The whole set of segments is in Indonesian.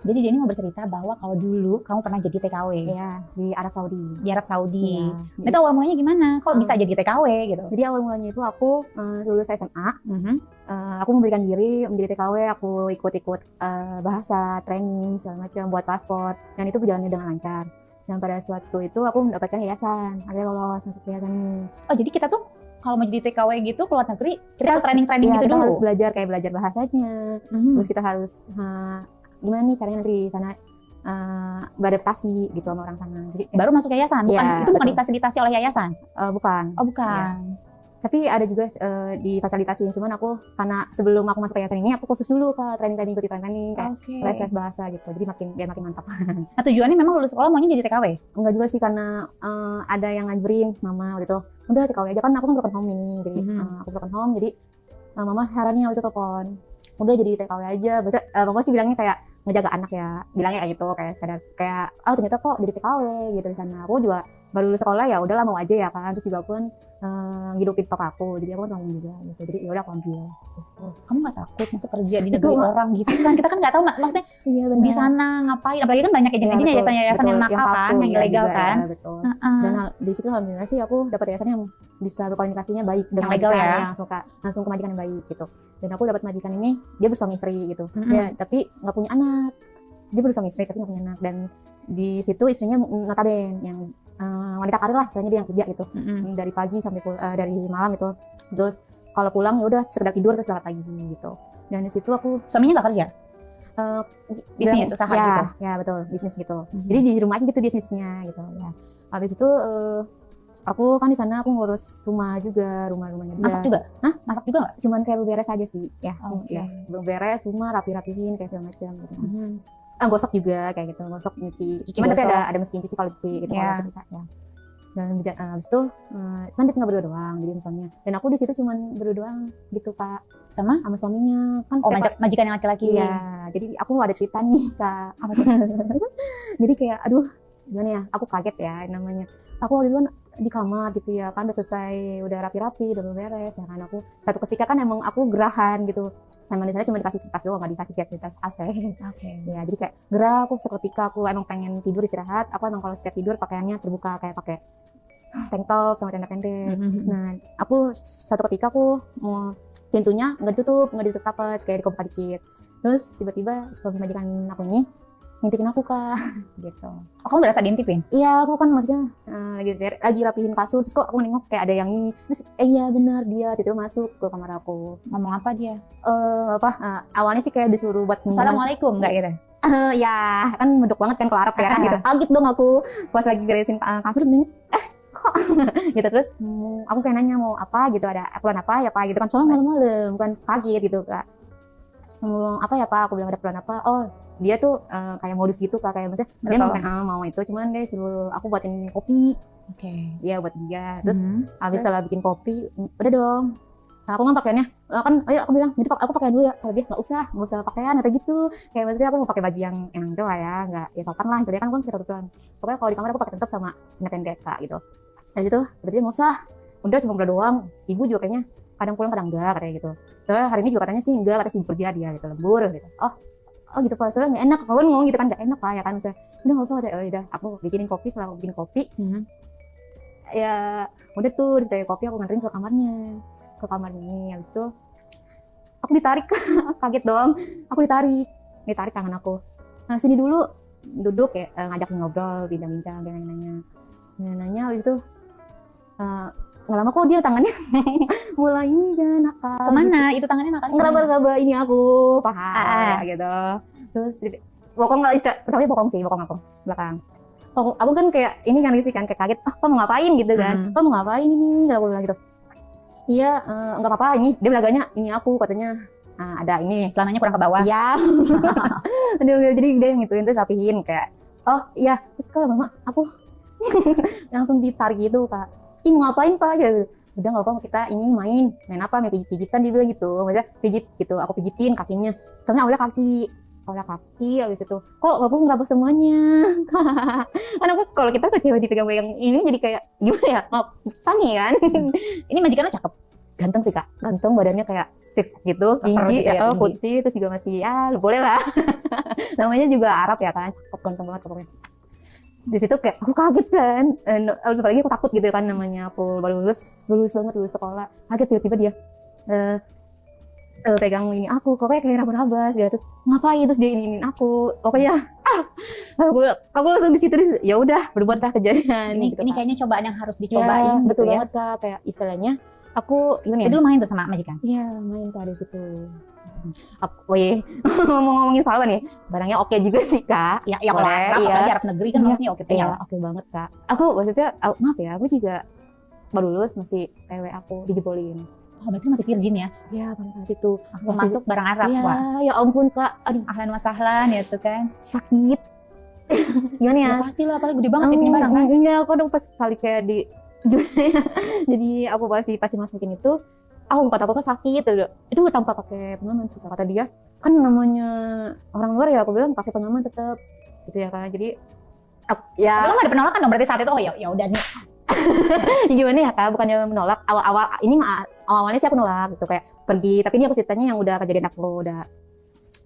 Jadi Jenny mau bercerita bahwa kalau dulu kamu pernah jadi TKW. Iya, di Arab Saudi. Di Arab Saudi. Iya. Nah, itu awal mulanya gimana? Kok bisa jadi TKW gitu? Jadi awal mulanya itu aku lulus SMA. Aku memberikan diri menjadi TKW, aku ikut-ikut bahasa, training, segala macam, buat paspor. Dan itu berjalannya dengan lancar. Dan pada suatu itu aku mendapatkan yayasan. Akhirnya lolos masuk yayasan ini. Oh, jadi kita tuh kalau mau jadi TKW gitu ke luar negeri, kita training-training gitu kita dulu? harus belajar, kayak belajar bahasanya. Terus kita harus gimana nih caranya nanti di sana beradaptasi gitu sama orang sana. Jadi, baru masuk yayasan? Bukan, ya, itu bukan difasilitasi oleh yayasan? Bukan. Oh, bukan. Ya. Tapi ada juga difasilitasi, cuman aku karena sebelum aku masuk yayasan ini aku kursus dulu Kak, training ikuti training kayak les bahasa gitu. Jadi biar makin mantap. Nah, tujuannya memang lulus sekolah maunya jadi TKW? Enggak juga sih, karena ada yang ngajarin mama waktu itu. Udah TKW aja, kan aku kan broken home ini. Jadi aku broken home, jadi mama saranin waktu itu telepon. Udah jadi TKW aja. Biasa mama sih bilangnya kayak ngejaga anak ya. Bilangnya kayak gitu, kayak sadar kayak ternyata kok jadi TKW gitu di sana. Aku juga baru lulus sekolah ya udahlah mau aja ya kan. Terus juga aku kan ngidupin papa aku. Jadi aku kan ngomong juga gitu. Jadi ya udah aku ambil. Kamu gak takut masuk kerja di negeri orang gitu kan? Kita kan nggak tahu maksudnya di sana ngapain. Apalagi kan banyak aja yayasan-yayasan yang nakal kan, yang ilegal kan. Betul. Dan di situ alhamdulillah sih aku dapat yayasan yang bisa berkomunikasinya baik dengan legal ya, yang langsung ke majikan yang baik gitu. Dan aku dapat majikan ini dia bersuami istri gitu. Ya, tapi nggak punya anak. Dia bersuami istri tapi nggak punya anak. Dan di situ istrinya notaben yang wanita karir lah, istilahnya dia yang kerja gitu. Dari pagi sampai dari malam gitu. Terus kalau pulang ya udah sekedar tidur terus berangkat pagi gitu. Dan di situ aku suaminya nggak kerja? Bisnis usaha ya, gitu. Ya betul, bisnis gitu. Jadi di rumah aja gitu dia bisnisnya gitu ya. Habis itu aku kan di sana aku ngurus rumah juga, rumahnya dia. Masak juga? Hah? Masak juga nggak? Cuman kayak beberes aja sih, ya. Okay. Ya, beberes rumah, rapihin kayak segala macam gitu. Gosok juga kayak gitu, gosok nyuci. Cuman tapi ada mesin cuci kalau cuci gitu kalau kita ya. Dan habis itu kan dia nggak berdua doang, jadi misalnya. Dan aku di situ cuman berdua doang gitu Pak. Sama suaminya kan. Majikan yang laki-laki. Iya, jadi aku ada cerita nih Kak. Jadi kayak aduh gimana ya, aku kaget ya namanya. Aku waktu itu kan di kamar gitu ya kan, udah selesai, udah rapi-rapi, udah beres ya kan. Aku satu ketika kan emang aku gerahan gitu. Memang di sana cuma dikasih kipas doang, nggak dikasih kipas AC. Ya jadi kayak gerah, aku seketika aku emang pengen tidur istirahat. Aku emang kalau setiap tidur pakaiannya terbuka, kayak pakai tank top sama celana pendek. Nah aku satu ketika aku mau pintunya nggak ditutup rapat, kayak dibuka dikit. Terus tiba-tiba suami majikan aku ini ngintipin aku Kak gitu. Oh, kamu berasa diintipin? Iya, aku kan maksudnya lagi rapihin kasur, terus kok aku nengok kayak ada yang ini. Terus iya benar dia tiba-tiba masuk ke kamar aku. Ngomong apa dia? Awalnya sih kayak disuruh buat Assalamualaikum enggak gitu? Ya kan medok banget kan ke Arab ya kan gitu. Kaget dong aku pas lagi beresin kasur kok gitu. Terus aku kayak nanya mau apa gitu, ada keperluan apa ya Pak gitu kan, soalnya malam-malam bukan kaget gitu Kak. Apa ya Pak, aku bilang ada keperluan apa. Oh dia tuh kayak modus gitu Kak, kayak maksudnya dia mau itu, cuman dia suruh aku buatin kopi. Ya buat dia. Terus habis setelah bikin kopi udah dong, aku kan pakaiannya kan ayo aku bilang jadi aku pakai dulu ya. Kalau dia nggak usah pakaian atau gitu, kayak maksudnya aku mau pakai baju yang itu lah ya, nggak ya sopan lah istilahnya kan kita kebetulan. Pokoknya kalau di kamar aku pakai tank top sama celana pendek Kak gitu. Dari itu berarti nggak usah, udah cuma berdua doang. Ibu juga kayaknya kadang pulang kadang enggak katanya gitu. Soalnya hari ini juga katanya sih enggak, katanya sibuk kerja dia gitu, lembur gitu. Oh gitu Pak, soalnya nggak enak, aku kan ngomong gitu kan, nggak enak Pak ya kan, misalnya udah nggak apa-apa, udah aku bikinin kopi. Setelah aku bikin kopi ya udah tuh dari kopi aku nganterin ke kamarnya ini. Habis itu aku ditarik kaget dong, aku ditarik tangan aku, nah sini dulu, duduk ya, ngajak ngobrol, bincang-bincang, dia nanya. Habis itu nggak lama kok dia tangannya mulai ini kan nakal. Kemana gitu. Itu tangannya nakal? Ngeraba-raba ini aku paha gitu. Terus bokong nggak istilah, tapi bokong aku belakang. Aku kan kayak ini kan risih kan, kayak kaget. Kok mau ngapain gitu kan? Kok mau ngapain ini? Kalau aku bilang gitu. Iya, nggak apa-apa ini. Dia belaganya ini aku katanya. Ada ini. Celananya kurang ke bawah. Iya. Jadi dia ngituin terus rapihin kayak. Oh iya. Terus kalau mama aku langsung ditarik gitu Kak. Ih mau ngapain Pak? Gitu. Udah nggak apa-apa, kita ini main apa, main pijit-pijitan, dia bilang gitu. Maksudnya pijit gitu, aku pijitin kakinya. Soalnya awalnya kaki, habis itu kok aku ngeraba semuanya. Kan aku kalau kita ke cewek dipegang-pegang ini jadi kayak gimana ya? Funny kan? Ini majikannya cakep? ganteng sih kak, ganteng, badannya kayak sip gitu, tinggi, tinggi. putih, terus juga masih boleh lah. Namanya juga Arab ya kan, cakep, ganteng banget pokoknya. Di situ kayak aku kaget kan, apalagi aku takut gitu kan, namanya aku baru lulus banget, lulus sekolah, kaget tiba-tiba dia pegang ini aku, pokoknya kayak raba-raba, dia terus ngapain, terus dia ini aku, pokoknya aku langsung di situ, ya udah berbuatlah kejadian. Ini gitu, kayaknya cobaan yang harus dicobain, ya, betul gitu ya. banget kak, kayak istilahnya aku gimana ya? Jadi lu main tuh sama majikan? Iya, main kak di situ. Ngomongin soal nih, barangnya oke juga sih kak. Ya boleh, iya. apalagi Arab negeri kan maksudnya oke Iya, oke banget kak. Aku maksudnya, maaf ya, aku juga baru lulus, masih TW aku dijebolin. Oh, berarti masih virgin ya? Iya, pada saat itu. Masuk barang Arab, ya, wah. Ya ampun kak, aduh, ahlan wa sahlan ya tuh kan. Sakit. Gimana ya? Ya pasti lah, apalagi gede banget ini barang kan. Enggak, aku udah pas kali kayak di jadi aku pas dimasukin itu, kata aku kan sakit, itu tanpa pakai pengaman sih kata dia, kan namanya orang luar ya, aku bilang pakai pengaman tetap gitu ya kan. Jadi ya tapi lo gak ada penolakan dong berarti saat itu? Oh ya udah nih. Gimana ya kak, bukannya menolak, awalnya sih aku nolak gitu, kayak pergi, tapi ini aku ceritanya yang udah kejadian aku udah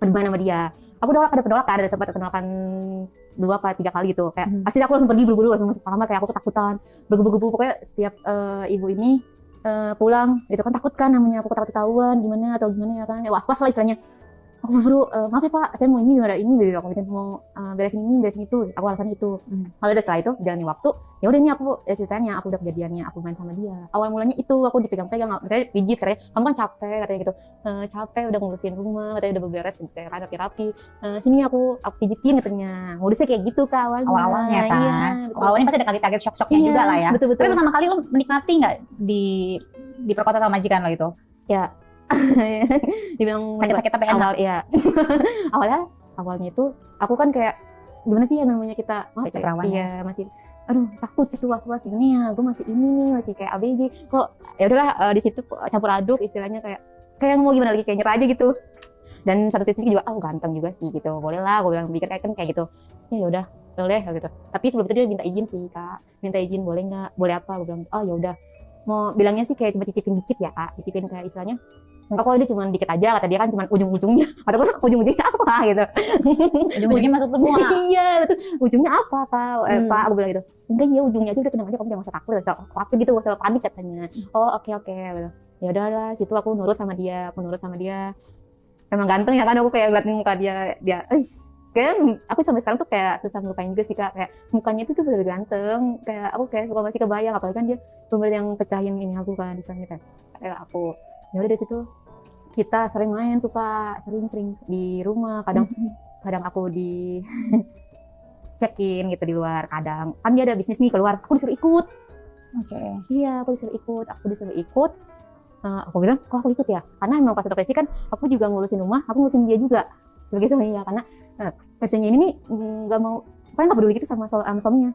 berhubungan sama dia. Aku ada penolakan, ada sempat penolakan 2 apa 3 kali gitu, kayak pasti aku langsung pergi buru-buru, langsung masuk kamar, kayak aku ketakutan, bergebu-gebu, pokoknya setiap ibu ini pulang itu kan takut kan, namanya aku takut ketahuan gimana atau gimana ya kan, was-was lah istilahnya. Aku buru, maaf ya pak, saya mau ini, ada ini gitu, aku mau beresin ini, beresin itu, aku alasannya itu. Kalau udah setelah itu jalani waktu, ya udah ini aku ceritanya aku udah kejadiannya, aku main sama dia. Awal mulanya itu aku dipegang-pegang, misalnya pijit, katanya kamu kan capek, katanya gitu, capek udah ngurusin rumah, katanya udah beberes, kayak rapi-rapi, sini aku pijitin katanya. Modusnya kayak gitu kak awalnya kan. Iya, awalnya pasti ada kaget-kaget shock-shocknya juga lah ya. Betul. Tapi pertama kali lo menikmati nggak diperkosa sama majikan lo itu? Ya. Dibilang sakit-sakit tapi enak. Awalnya itu aku kan kayak gimana sih ya, namanya kita iya masih takut gitu, was-was gimana ya, gue masih ini nih, masih kayak ABG kok, ya udahlah di situ campur aduk istilahnya, kayak mau gimana lagi, kayak nyerah aja gitu. Dan satu sisi juga ganteng juga sih gitu, boleh lah, gue bilang pikir kayak gitu, ya udah boleh gitu. Tapi sebelum itu dia minta izin sih kak, boleh nggak, boleh apa, gue bilang ya udah, mau bilangnya sih kayak cuma cicipin dikit ya kak, cicipin kayak istilahnya enggak kok, ini cuma dikit aja, kata dia kan cuma ujung-ujungnya. Kataku ujung-ujungnya apa gitu. Ujung-ujungnya masuk semua. Iya betul. Ujungnya apa kak? Pak, aku bilang gitu. Enggak ya, ujungnya aja udah, tenang aja, kamu jangan usah takut, khawatir gitu, usah panik katanya. Oh oke. Ya udahlah, situ aku nurut sama dia. Emang ganteng ya kan, aku kayak ngeliatin muka dia. Kan aku sampai sekarang tuh kayak susah ngelupain juga sih kak, kayak mukanya tuh bener ganteng, kayak aku kayak suka masih kebayang, apalagi kan dia bener yang pecahin ini aku kan, istilahnya kayak aku. Ya udah dari situ kita sering main tuh kak, sering di rumah, kadang aku di check-in gitu di luar, kadang kan dia ada bisnis nih keluar, aku disuruh ikut. Iya, aku disuruh ikut. Aku bilang kok aku ikut ya, karena emang pas depresi kan aku juga ngurusin rumah, aku ngurusin dia juga sebagai suaminya, karena pastinya ini nih nggak mau, pokoknya nggak peduli gitu sama suaminya,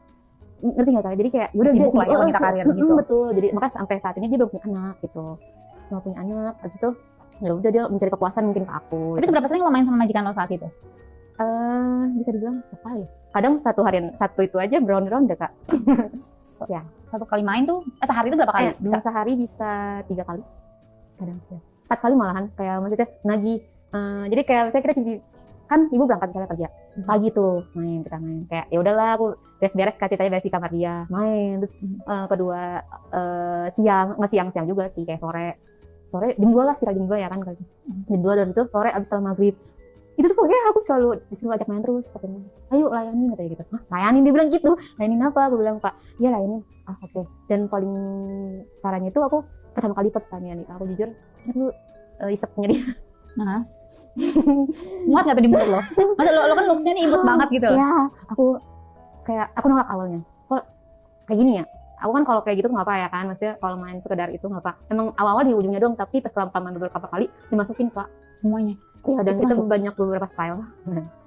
ngerti nggak kak? Jadi kayak yaudah dia sibuk lah kita karir gitu. Betul, jadi makanya sampai saat ini dia belum punya anak gitu, habis itu ya udah dia mencari kepuasan mungkin ke aku. Tapi seberapa sering lo main sama majikan lo saat itu? Bisa dibilang berapa kali ya? Kadang satu itu aja round deh kak. Ya. Satu kali main tuh, sehari itu berapa kali? Sehari bisa 3 kali, kadang ya 4 kali malahan, kayak maksudnya nagih. Jadi kayak misalnya kita kan ibu berangkat misalnya kerja pagi tuh, kita main kayak ya udahlah, aku beres ceritanya beres di kamar dia, main. Terus kedua siang juga sih, kayak sore jam 2 lah, sekitar jam 2 ya kan, jam 2 dari itu sore abis setelah maghrib itu tuh pokoknya aku selalu disuruh ajak main terus, katanya ayo layanin, katanya gitu. Layanin, dia bilang gitu. Layanin apa? Aku bilang pak iya layanin. Oke. Dan paling parahnya itu aku pertama kali first time-nya nih, aku jujur aku iseknya dia. Muat nggak tuh di mulut lo? Masa lo kan looks-nya nih imut banget gitu loh. Ya, aku nolak awalnya. Kok kayak gini ya? Aku kan kalau kayak gitu nggak apa ya kan, maksudnya kalau main sekedar itu nggak apa. Emang awal-awal di ujungnya doang, tapi pas setelah main beberapa kali dimasukin kak semuanya. Iya, dan kita banyak beberapa style.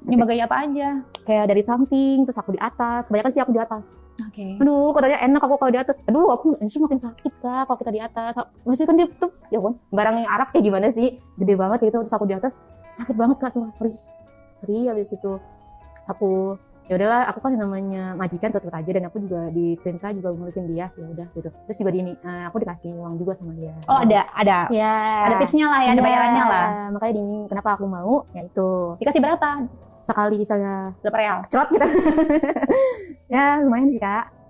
Nyoba gaya apa aja? Kayak dari samping, terus aku di atas. Kebanyakan sih aku di atas. Oke. Aduh, katanya enak aku kalau di atas. Aduh, aku justru makin sakit kak kalau kita di atas. Maksudnya kan dia tuh, ya kan, barang yang Arab kayak gimana sih? Gede banget gitu, terus aku di atas sakit banget kak, semua perih. Habis itu aku ya udahlah, aku kan namanya majikan tutup aja, dan aku juga diperintah juga ngurusin dia, ya udah gitu. Terus juga aku dikasih uang juga sama dia. Oh, ada Ya, ada tipsnya lah ya, ada bayarannya lah. Makanya kenapa aku mau, ya itu. Dikasih berapa? Sekali misalnya Berapa real? cerot gitu. Ya lumayan sih Kak.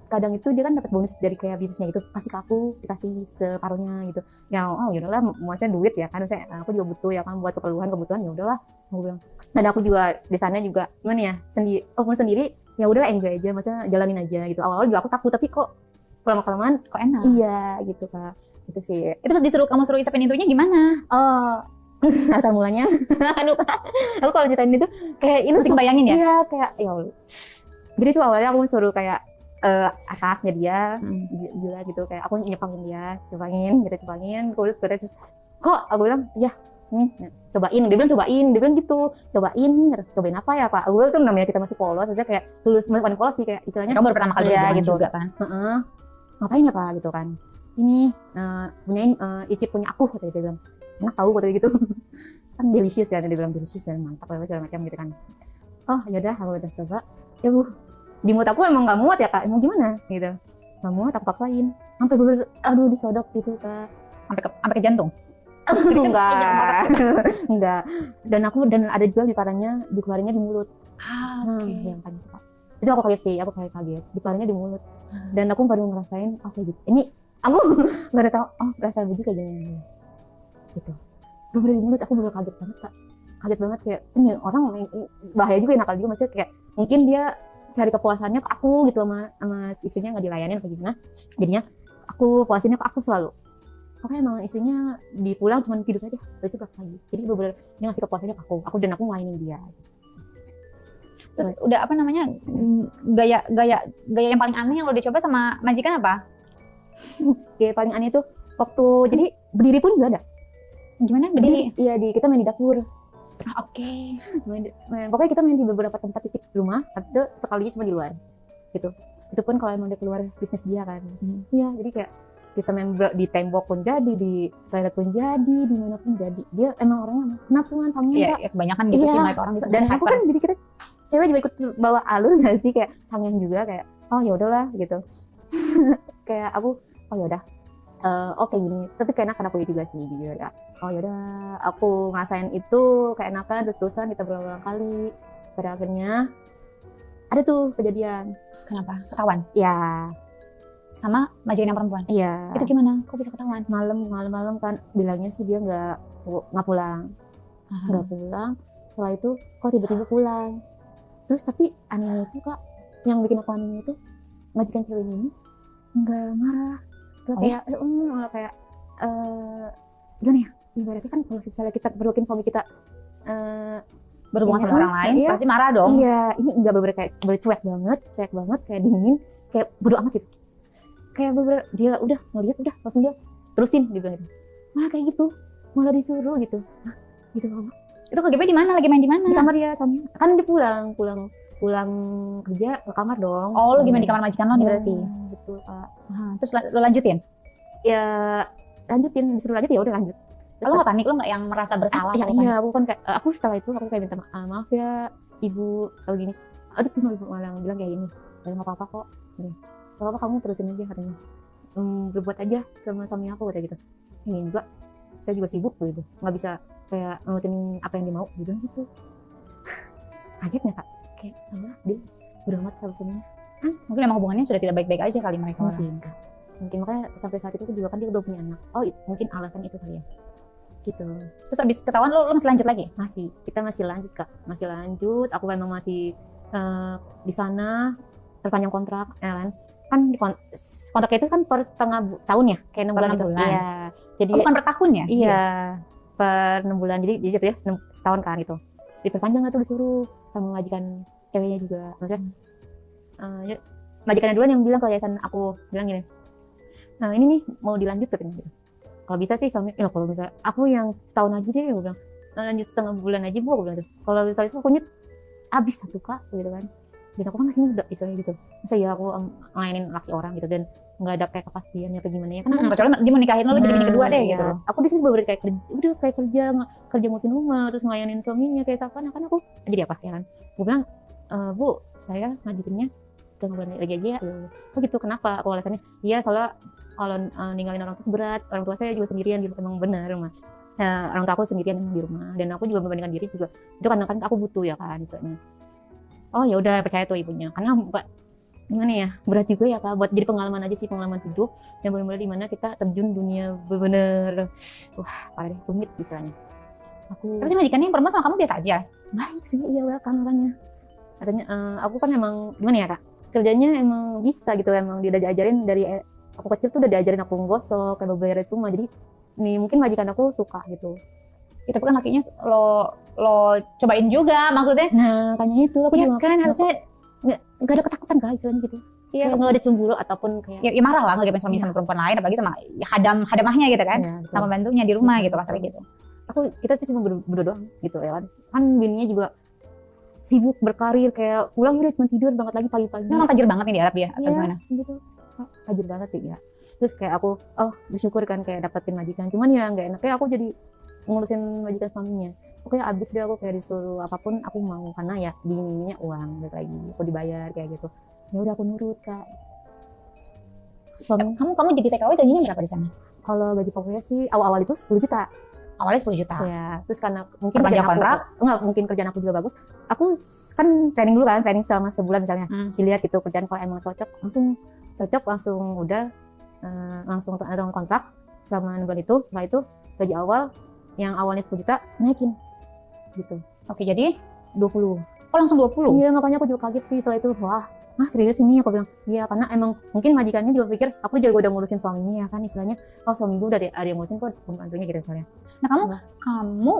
Kadang itu dia kan dapat bonus dari kayak bisnisnya itu, kasih ke aku, dikasih separuhnya gitu. Ya yaudahlah, maksudnya duit ya kan, saya aku juga butuh ya kan buat kebutuhan, ya udahlah, aku bilang. Dan aku juga di sana juga gimana ya, sendiri ya udahlah, enjoy aja, maksudnya jalanin aja gitu. Awal-awal juga aku takut, tapi kok lama-kelamaan Kok enak? iya gitu Kak, gitu sih. Itu pas kamu suruh isapin intunya gimana? Asal mulanya aduh aku kalau ceritain itu kayak ini Masih bayangin ya? Iya, kayak ya Allah. Jadi tuh awalnya aku suruh kayak atasnya dia gila gitu, kayak aku nyepangin dia, cupangin terus kok aku bilang ya cobain, dia bilang gitu, cobain nih, cobain apa ya Pak? Gue kan namanya kita masih polos, maksudnya kayak lulus, bukan polos sih, kayak istilahnya kamu baru pertama kali ya, gitu juga kan? Ngapain ya Pak gitu kan, ini punyain Icip punya aku, kata dia bilang, enak tahu kata gitu. Kan delicious ya, dia bilang delicious ya, mantap lah segala macam gitu kan. Oh yaudah, aku udah coba, ya di mulut aku emang nggak muat ya Kak, emang gimana gitu, nggak muat, aku paksain sampai bener, aduh disodok gitu Kak, sampai ke jantung. enggak, dan ada juga dikeluarinnya di mulut. Yang paling Kak, itu aku kaget sih, aku kaget dikeluarinnya di mulut. Dan aku baru ngerasain kayak gitu, ini aku baru tahu rasa biji kayak gini gitu. Bener di mulut, aku baru kaget banget Kak, kaget banget, kayak ini orang bahaya juga, nakal juga, maksudnya kayak mungkin dia cari kepuasannya ke aku gitu, sama istrinya nggak dilayanin apa gimana, jadinya aku puasinnya ke aku selalu. Pokoknya emang istrinya dipulang cuma tidur aja, habis itu berapa lagi, jadi bener-bener dia ngasih kepuasannya ke aku dan aku ngelainin dia. Terus udah apa namanya, gaya yang paling aneh yang lo dicoba sama majikan apa? Gaya paling aneh tuh waktu jadi berdiri pun juga ada. Gimana berdiri? Iya, kita main di dapur. Oke. Pokoknya kita main di beberapa tempat titik rumah, habis itu sekalinya cuma di luar gitu. Itu pun kalau emang dia keluar bisnis dia kan. Iya, jadi kayak kita main di tembok pun jadi, di toilet pun jadi, di mana pun jadi. Dia emang orangnya nafsuan, sangean Kak. Iya, kebanyakan gitu sih mereka orang. Dan aku kan jadi kita cewek juga ikut bawa alur nggak sih, kayak sangean juga, kayak ya udahlah gitu. Kayak aku yaudah, oke gini, tapi keenakan aku juga sih jujur ya. Yaudah, aku ngerasain itu keenakan, terus-terusan kita berulang kali. Pada akhirnya ada tuh kejadian. Kenapa? Ketahuan? Ya. Sama majikan yang perempuan? Iya. Itu gimana? Kok bisa ketahuan? Malam kan bilangnya sih dia nggak pulang. Nggak pulang. Setelah itu kok tiba-tiba pulang. Terus tapi anehnya itu Kak, yang bikin aku anehnya itu majikan cewek ini nggak marah. Kayak malah kayak gimana ya? Ibaratnya kan kalau misalnya kita perluin suami kita berhubungan sama orang lain, pasti marah dong. Iya, ini enggak bener kayak bercuek banget, kayak dingin, kayak bodo amat gitu. Kayak bener dia udah ngeliat, udah langsung dia terusin, dia bilang gitu. Malah kayak gitu, malah disuruh gitu. Gitu aku. Itu KGP di mana? Lagi main di mana? Di kamar dia, suami. Kan dia pulang kerja ke kamar dong. Oh, lu gimana di kamar majikan lo nih berarti? Betul Kak. Terus lo lanjutin? Ya lanjutin, disuruh lanjut ya udah lanjut. Lo nggak panik, lo nggak yang merasa bersalah? Iya, aku kan kayak aku setelah itu aku kayak minta maaf ya ibu, kalau gini. Terus dia malah bilang kayak gini, nggak apa-apa kok, nggak apa-apa, kamu terusin aja katanya, berbuat aja sama suami aku kayak gitu. Ini juga saya juga sibuk gitu, nggak bisa kayak nurutin apa yang dia mau gitu. Kagetnya Kak, kayak sama dia udah amat sama suaminya kan, mungkin emang hubungannya sudah tidak baik-baik aja kali mereka. Mungkin makanya sampai saat itu juga kan dia udah punya anak. Mungkin alasan itu kali ya gitu. Terus abis ketahuan lo masih lanjut lagi? Kita masih lanjut Kak, aku memang masih di sana, terpanjang kontrak ya kan kontraknya itu kan per setengah tahun ya, kayak 6 bulan gitu. Iya, jadi bukan per tahun ya? Iya, per 6 bulan, jadi gitu ya, setahun kan itu diperpanjang lah tuh, disuruh sama majikan ceweknya juga, maksudnya majikannya duluan yang bilang ke yayasan aku, bilang gini, ini nih mau dilanjut katanya gitu. Kalau bisa sih suami, kalau misalnya aku yang setahun aja deh, aku bilang lanjut setengah bulan aja Bu, aku bilang tuh. Kalau misalnya itu aku nyet habis satu Kak gitu kan, dan aku kan masih muda istilahnya gitu, masa ya aku ngelainin laki orang gitu, dan nggak ada kayak kepastian atau gimana ya kan. Kecuali dia mau nikahin lo jadi bini kedua deh gitu. Aku di sini bener kayak kerja ngurusin rumah, terus ngelayanin suaminya kayak siapa, kan aku jadi apa ya kan. Gue bilang Bu, saya ngajutinnya setengah bulan lagi aja ya. Oh gitu, kenapa? Aku alasannya, iya soalnya kalau ninggalin orang tua berat, orang tua saya juga sendirian, gitu. Emang benar mah. Orang tua aku sendirian di rumah, dan aku juga membandingkan diri juga itu karena kan aku butuh ya kan misalnya. Oh ya udah, percaya tuh ibunya, karena bukan gimana ya, berat juga ya Kak, buat jadi pengalaman aja sih, pengalaman hidup yang benar-benar dimana kita terjun dunia benar-benar parah deh, rumit istilahnya. Tapi sih majikannya yang perempuan sama kamu biasa aja? Baik sih, iya welcome makanya. Katanya aku kan emang gimana ya Kak, kerjanya emang bisa gitu, emang dia udah diajarin dari aku kecil tuh udah diajarin aku menggosok, kayak beberes rumah, jadi nih mungkin majikan aku suka gitu. Ya, tapi kan lakinya lo cobain juga maksudnya. Nah, makanya itu aku ya, juga kan harusnya nggak ada ketakutan Kak istilahnya gitu. Iya, nggak ada cemburu ataupun kayak ya marah lah ngegapain suami sama perempuan lain, apalagi sama hadamahnya gitu kan, ya, sama bantunya di rumah gitu kasarnya gitu. Kita tuh cuma berdua doang gitu ya kan bininya juga sibuk berkarir, kayak pulang udah cuma tidur, berangkat lagi pagi-pagi. Memang tajir banget nih di Arab ya, atau gimana? Gitu. Tajir banget sih ya. Terus kayak aku bersyukur kan kayak dapetin majikan, cuman ya nggak enak, kayak aku jadi ngurusin majikan suaminya. Pokoknya abis deh aku kayak disuruh apapun aku mau, karena ya bininya uang balik lagi, aku dibayar kayak gitu. Ya udah aku nurut Kak. Kamu jadi TKW gajinya berapa di sana? Kalau gaji pokoknya sih awal-awal itu 10 juta. Awalnya 10 juta. Ya, terus karena mungkin perpanjang kontrak, mungkin kerjaan aku juga bagus. Aku kan training dulu kan, training selama sebulan misalnya. Dilihat gitu kerjaan, kalau emang cocok langsung udah langsung tanda tangan kontrak selama 6 bulan itu. Setelah itu gaji awal yang awalnya 10 juta naikin gitu. Oke, jadi 20. Oh, langsung 20? Iya, makanya aku juga kaget sih setelah itu. Wah, serius ini? Aku bilang, iya, karena emang mungkin majikannya juga pikir aku juga udah ngurusin suaminya ya kan, istilahnya, oh suami gue udah ada yang ngurusin kok pembantunya gitu misalnya. Nah, kamu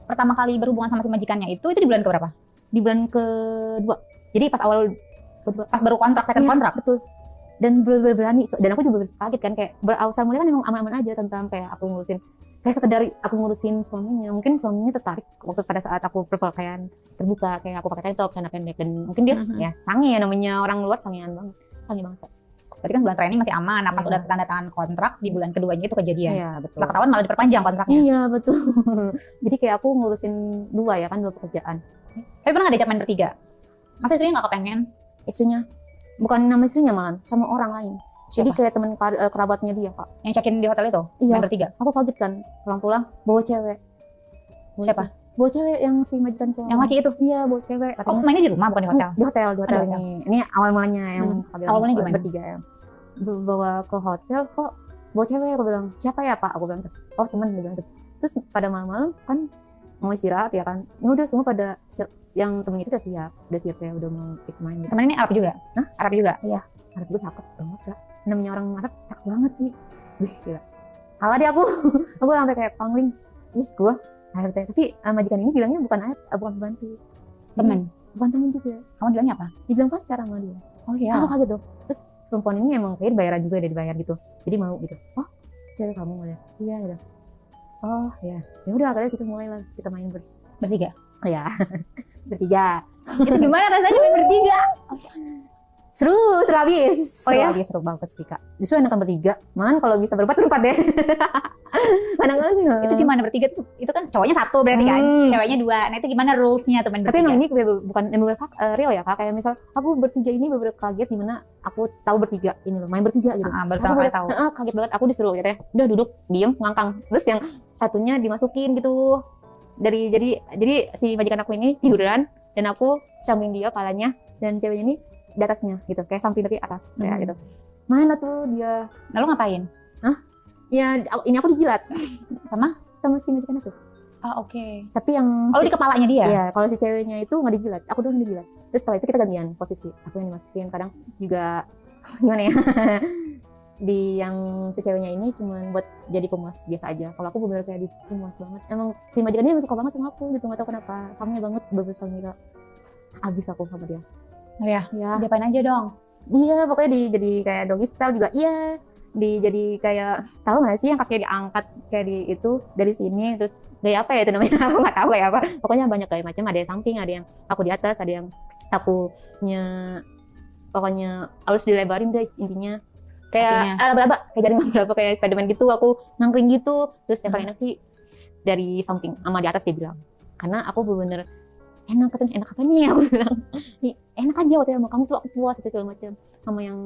pertama kali berhubungan sama si majikannya itu di bulan keberapa? Di bulan kedua. Jadi pas baru kontrak, second kontrak? Betul. Dan berani, dan aku juga kaget kan, kayak berawal mulai kan emang aman-aman aja tentang kayak aku ngurusin, kayak sekedar aku ngurusin suaminya. Mungkin suaminya tertarik waktu pada saat aku berpakaian terbuka, kayak aku pakai tank top, celana pendek, dan mungkin dia ya sange ya, namanya orang luar sange banget Kak. Berarti kan bulan training masih aman, nah pas udah tanda tangan kontrak di bulan keduanya itu kejadian. Iya, betul. Setelah ketahuan malah diperpanjang kontraknya. Iya, betul. Jadi kayak aku ngurusin dua pekerjaan. Tapi pernah nggak diajak main bertiga? Masa istrinya nggak kepengen? Istrinya, bukan nama istrinya malah, sama orang lain. Siapa? Jadi kayak teman kerabatnya dia Kak. Yang check-in di hotel itu? Iya. Main bertiga? Aku kaget kan, pulang-pulang bawa cewek. Siapa? Bawa cewek yang si majikan cowok. Yang laki itu? Iya, bawa cewek. Katanya, mainnya di rumah bukan di hotel? Di hotel ini. Ini awal mulanya yang awal mulanya gimana? Bertiga ya. Bawa ke hotel kok bawa cewek, aku bilang, siapa ya Pak? Aku bilang, oh teman, dia bilang tuh. Terus pada malam-malam kan mau istirahat ya kan, ya udah semua pada siap, yang temen itu udah siap ya, udah mau main gitu. Temen ini Arab juga? Hah? Arab juga? Iya, Arab juga cakep banget Kak. Namanya orang Arab cakep banget sih. Gila. Kalah deh aku. Aku sampai kayak pangling. Gua Arab, tapi majikan ini bilangnya bukan pembantu. Temen? Bukan temen juga. Kamu bilangnya apa? Dibilang pacar sama dia. Oh iya. Aku kaget tuh. Terus perempuan ini emang kayak bayaran juga, dia dibayar gitu. Jadi mau gitu. Oh, cewek kamu ya? Iya gitu. Oh ya. Ya udah, akhirnya situ mulailah kita main bertiga. Ya. Bertiga. Itu gimana rasanya main bertiga? Seru habis. Oh ya? Seru banget sih Kak. Justru enakan bertiga. Malah kalau bisa berempat deh. Itu gimana bertiga tuh? Itu kan cowoknya satu berarti kan, ceweknya dua. Nah itu gimana rulesnya tuh main bertiga? Tapi emang ini bukan real ya Kak. Kayak misal aku bertiga ini beberapa kaget dimana aku tahu bertiga ini loh, main bertiga gitu. Baru tahu. Kaget banget, aku disuruh gitu ya. Udah duduk, diem, ngangkang. Terus yang satunya dimasukin gitu. Jadi si majikan aku ini tiduran dan aku samping dia palanya, dan ceweknya ini di atasnya gitu, kayak samping tapi atas kayak gitu. Main lah tuh dia. Lalu ngapain? Ya ini aku dijilat sama si majikan aku. Oke. Tapi yang di kepalanya dia? Iya, kalau si ceweknya itu nggak dijilat, aku doang yang dijilat. Terus setelah itu kita gantian posisi, aku yang dimasukin. Kadang juga gimana ya, di yang si ceweknya ini cuman buat jadi pemuas biasa aja. Kalau aku bener-bener kayak di pemuas banget. Emang si majikannya suka banget sama aku gitu, nggak tahu kenapa. Samanya banget, bener-bener samanya. Abis aku sama dia. Oh ya? Diapain aja dong? Iya, pokoknya jadi kayak doggy style juga. Iya, jadi kayak, tahu nggak sih yang kakinya diangkat kayak di itu dari sini, terus gaya apa ya itu namanya? Aku nggak tahu kayak apa. Pokoknya banyak kayak macam, ada yang samping, ada yang aku di atas, ada yang akunya, pokoknya harus dilebarin deh intinya. Kayak laba-laba, kayak jaring laba-laba kayak Spiderman gitu, aku nangkring gitu. Terus yang paling enak sih dari samping sama di atas dia bilang. Karena aku bener-bener enak katanya, enak apa nih aku bilang. Enak aja waktu sama kamu tuh aku puas itu segala macam. Sama yang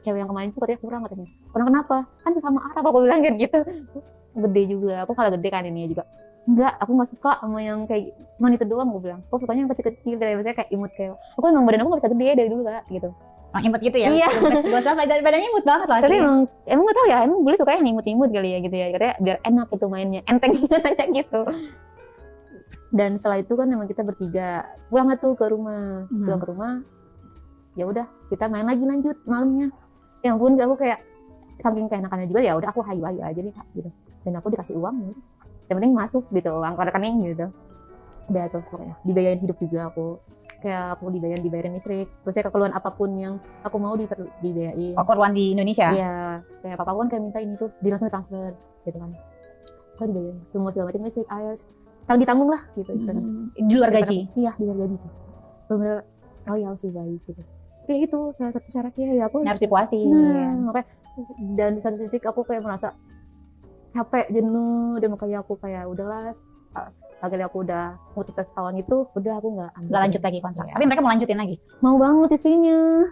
cewek yang kemarin tuh katanya kurang. Kurang kenapa? Kan sesama Arab aku bilang kan gitu. Gede juga, aku kalah gede kan ini juga. Enggak, aku nggak suka sama yang kayak cuman itu doang aku bilang. Aku sukanya yang kecil-kecil kayak misalnya kayak imut kayak. Aku emang badan aku nggak bisa gede dari dulu Kak gitu. Orang imut gitu ya? Iya. Gue sama badannya imut banget lah. Tapi emang nggak tahu ya, emang boleh suka yang imut-imut kali ya gitu ya. Katanya biar enak gitu mainnya, enteng katanya gitu. Dan setelah itu kan emang kita bertiga pulang tuh ke rumah, pulang ke rumah. Ya udah kita main lagi lanjut malamnya. Ya ampun aku kayak saking keenakannya juga ya udah aku hayu aja nih Kak gitu. Dan aku dikasih uang ya. Yang penting masuk gitu uang ke rekening gitu. Udah terus pokoknya dibayarin hidup juga aku. Kayak aku dibayarin listrik. Terus saya keperluan apapun yang aku mau dibayarin. Oh, keperluan di Indonesia? Iya, kayak papa kan kayak minta ini tuh, dia langsung transfer gitu kan. Aku dibayarin semua segala macam listrik, air, ditanggung lah gitu istilahnya. Di luar gaji? Iya, di luar gaji tuh. Bener royal sih baik gitu. Kayak itu salah satu syaratnya ya aku harus dipuasin. Makanya dan di satu titik aku kayak merasa capek, jenuh, dan makanya aku kayak udahlah. Akhirnya aku udah mutus setahun itu, udah aku nggak lanjut lagi kontrak. Tapi mereka mau lanjutin lagi? Mau banget istrinya.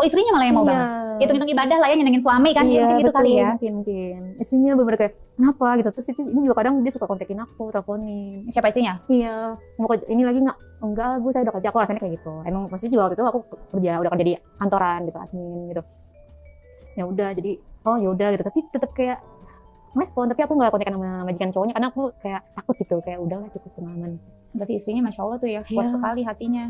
Oh istrinya malah yang mau banget? Hitung-hitung ibadah lah ya, nyenengin suami kan, mungkin gitu kali ya? Mungkin. Istrinya bener kayak, kenapa gitu? Terus ini juga kadang dia suka kontakin aku, teleponin. Siapa istrinya? Iya, mau kerja ini lagi nggak? Enggak, Bu, saya udah kerja, aku rasanya kayak gitu. Emang pasti juga waktu itu aku udah kerja di kantoran gitu, admin gitu. Ya udah, jadi oh ya udah gitu, tapi tetap kayak respon, tapi aku nggak kontekan sama majikan cowoknya karena aku kayak takut gitu, kayak udahlah gitu pengalaman. Berarti istrinya masya Allah tuh ya, kuat sekali hatinya.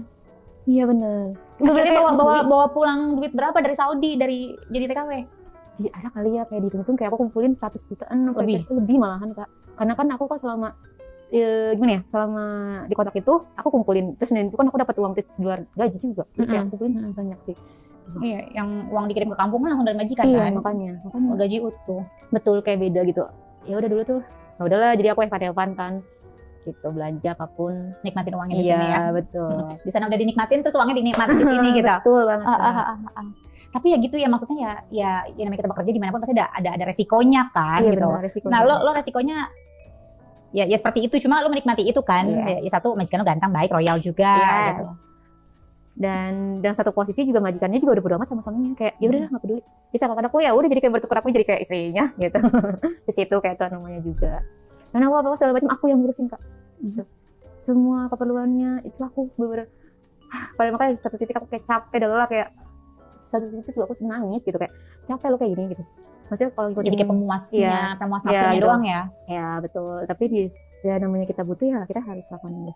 Iya bener. Akhirnya bawa pulang duit berapa dari Saudi, dari jadi TKW? Ada kali ya kayak dihitung-hitung kayak aku kumpulin 100 jutaan lebih malahan Kak. Karena kan aku kan selama gimana ya, selama di kontrak itu aku kumpulin, terus itu kan aku dapat uang di luar gaji juga. Kayak aku kumpulin banyak sih. Iya, yang uang dikirim ke kampung kan langsung dari majikan kan? Iya, kan? makanya. Gaji utuh. Betul, kayak beda gitu. Ya udah dulu tuh, ya udahlah, jadi aku Evan kan. Gitu, belanja apapun. Nikmatin uangnya di sini ya? Iya, betul. Di sana udah dinikmatin, terus uangnya dinikmatin di sini gitu? Betul banget. Tapi ya gitu ya, maksudnya ya namanya kita bekerja dimanapun pasti ada resikonya kan iya, gitu. Benar, resikonya. Nah lo resikonya ya seperti itu, cuma lo menikmati itu kan. Ya satu, majikan lo ganteng, baik, royal juga gitu. Dan satu posisi juga majikannya juga udah bodo amat sama suaminya, kayak ya udah nggak peduli, bisa kakak aku ya udah jadi kayak bertukar, aku jadi kayak istrinya gitu. Di situ kayak tuan namanya juga, dan aku apa segala macam aku yang ngurusin Kak gitu. Semua keperluannya itu aku bener-bener padahal makanya di satu titik aku kayak capek adalah kayak satu titik juga aku nangis gitu, kayak capek lo kayak gini gitu. Maksudnya kalau jadi kayak pemuasnya, pemuas nafsunya doang ya. Ya betul, tapi ya namanya kita butuh ya kita harus lakukan itu.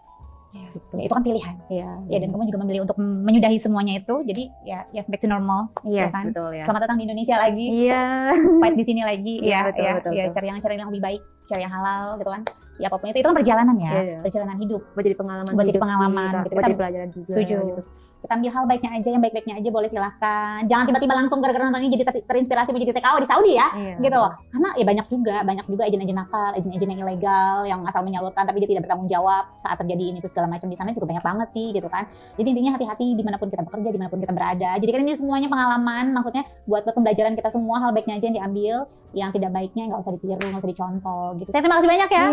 Ya, gitu. Ya, itu kan pilihan. Iya. Ya, dan kamu juga memilih untuk menyudahi semuanya itu. Jadi ya back to normal. Yes, ya kan? Betul ya. Selamat datang di Indonesia lagi. Iya. Fight di sini lagi. Iya, betul. Cari yang lebih baik, cari yang halal gitu kan. Ya apapun itu kan perjalanan ya, perjalanan hidup. Buat jadi pengalaman buat hidup jadi pengalaman, sih, gitu. buat jadi pelajaran juga. Setuju. Gitu. Kita ambil hal baiknya aja, yang baik-baiknya aja boleh silahkan. Jangan tiba-tiba langsung gara-gara nonton ini jadi terinspirasi mau jadi TKW di Saudi ya, gitu. Karena ya banyak juga agen-agen nakal, agen-agen yang ilegal, yang asal menyalurkan tapi dia tidak bertanggung jawab saat terjadi ini tuh segala macam di sana juga banyak banget sih, gitu kan. Jadi intinya hati-hati dimanapun kita bekerja, dimanapun kita berada. Jadi kan ini semuanya pengalaman, maksudnya buat pembelajaran kita semua, hal baiknya aja yang diambil, yang tidak baiknya nggak usah ditiru, nggak usah dicontoh, gitu. Saya terima kasih banyak ya.